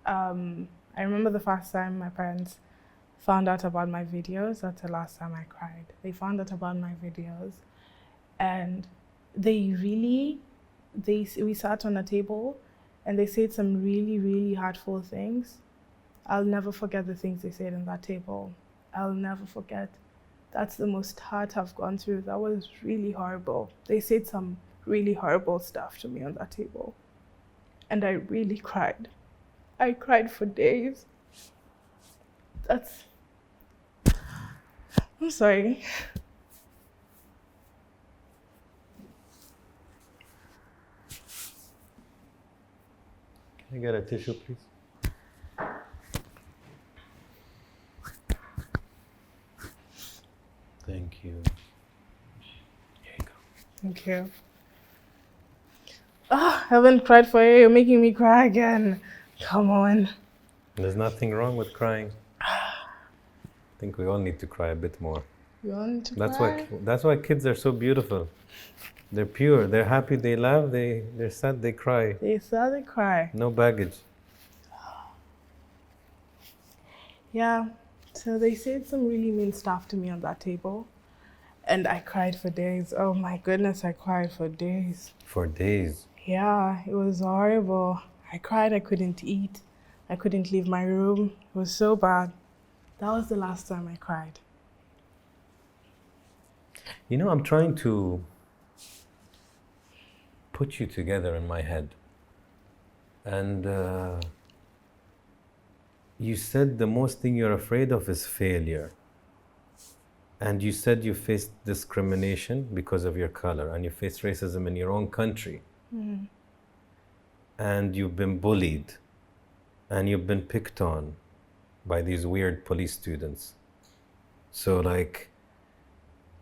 I remember the first time my parents found out about my videos. That's the last time I cried. They found out about my videos, and we sat on a table, and they said some really, really hurtful things. I'll never forget the things they said on that table. I'll never forget. That's the most hurt I've gone through. That was really horrible. They said some really horrible stuff to me on that table, and I really cried. I cried for days. I'm sorry. Can I get a tissue, please? Thank you. Here you go. Thank you. Oh, I haven't cried for you. You're making me cry again. Come on. There's nothing wrong with crying. I think we all need to cry a bit more. You want to That's cry? that's why kids are so beautiful. They're pure. They're happy. They laugh. They're sad. They cry. They saw they cry. No baggage. Yeah. So they said some really mean stuff to me on that table. And I cried for days. Oh my goodness, I cried for days. For days. Yeah, it was horrible. I cried, I couldn't eat. I couldn't leave my room. It was so bad. That was the last time I cried. You know, I'm trying to put you together in my head. And you said the most thing you're afraid of is failure. And you said you faced discrimination because of your color, and you faced racism in your own country. Mm. And you've been bullied, and you've been picked on by these weird police students. So like,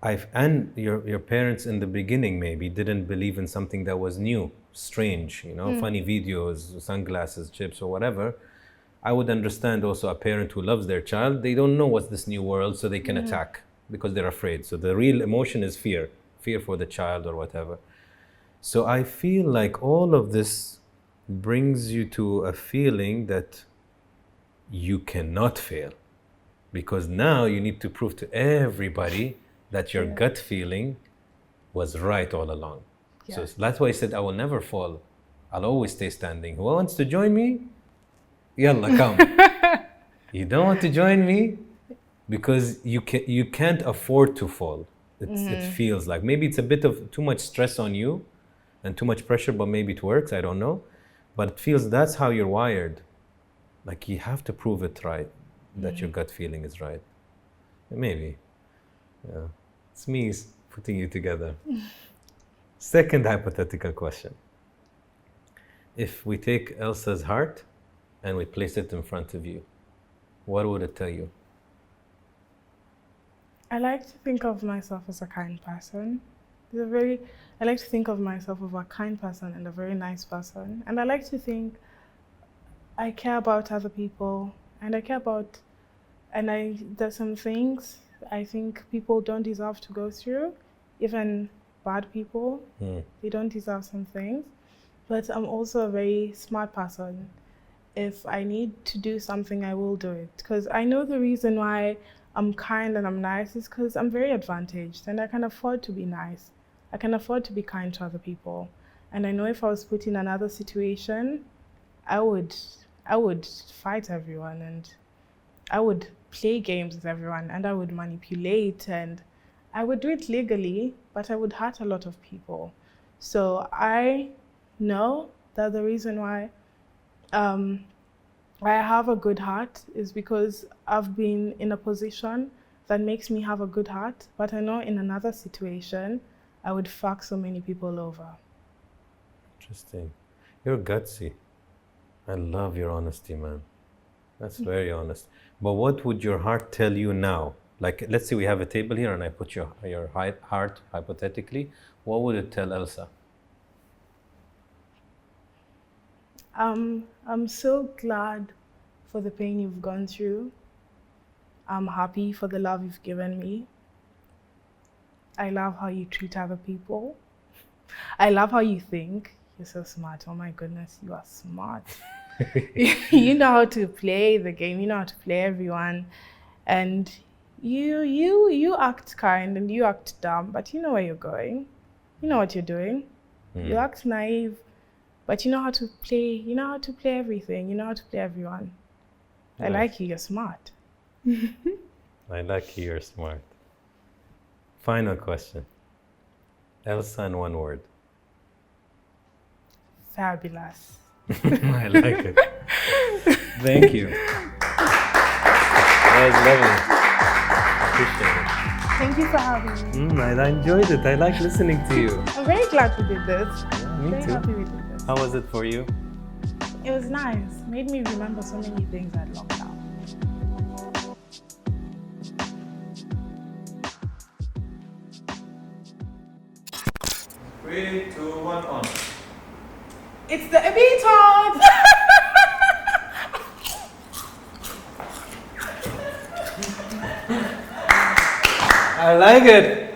and your parents in the beginning maybe didn't believe in something that was new, strange, you know, funny videos, sunglasses, chips, or whatever. I would understand also a parent who loves their child, they don't know what's this new world, so they can attack because they're afraid. So the real emotion is fear for the child or whatever. So I feel like all of this brings you to a feeling that you cannot fail, because now you need to prove to everybody that your gut feeling was right all along. Yeah. So that's why I said I will never fall. I'll always stay standing. Who wants to join me? Yalla, come. You don't want to join me because you can't afford to fall. It feels like maybe it's a bit of too much stress on you and too much pressure, but maybe it works, I don't know. But it feels that's how you're wired. Like you have to prove it right, that your gut feeling is right. Maybe. Yeah. It's me putting you together. Second hypothetical question. If we take Elsa's heart and we place it in front of you, what would it tell you? I like to think of myself as a kind person. I like to think of myself as a kind person and a very nice person. And I like to think I care about other people, and I care about, there's some things I think people don't deserve to go through, even bad people. They don't deserve some things. But I'm also a very smart person. If I need to do something, I will do it. Because I know the reason why I'm kind and I'm nice is because I'm very advantaged and I can afford to be nice. I can afford to be kind to other people. And I know if I was put in another situation, I would fight everyone, and I would play games with everyone, and I would manipulate, and I would do it legally, but I would hurt a lot of people. So I know that the reason why I have a good heart is because I've been in a position that makes me have a good heart, but I know in another situation, I would fuck so many people over. Interesting. You're gutsy. I love your honesty, man. That's very honest. But what would your heart tell you now? Like, let's say we have a table here and I put your heart, hypothetically, what would it tell Elsa? I'm so glad for the pain you've gone through. I'm happy for the love you've given me. I love how you treat other people. I love how you think. You're so smart. Oh my goodness, you are smart. You know how to play the game. You know how to play everyone. And you act kind and you act dumb, but you know where you're going. You know what you're doing. You act naive, but you know how to play. You know how to play everything. You know how to play everyone. I like you. You're smart. I like you. You're smart. Final question. Elsa in one word. Fabulous. I like it. Thank you. That was lovely. Appreciate it. Thank you for having me. I enjoyed it. I like listening to you. I'm very glad we did this. Yeah, me very too. happy we did this. How was it for you? It was nice. Made me remember so many things I'd locked out. 3, 2, 1, on. It's the ABtalks! I like it.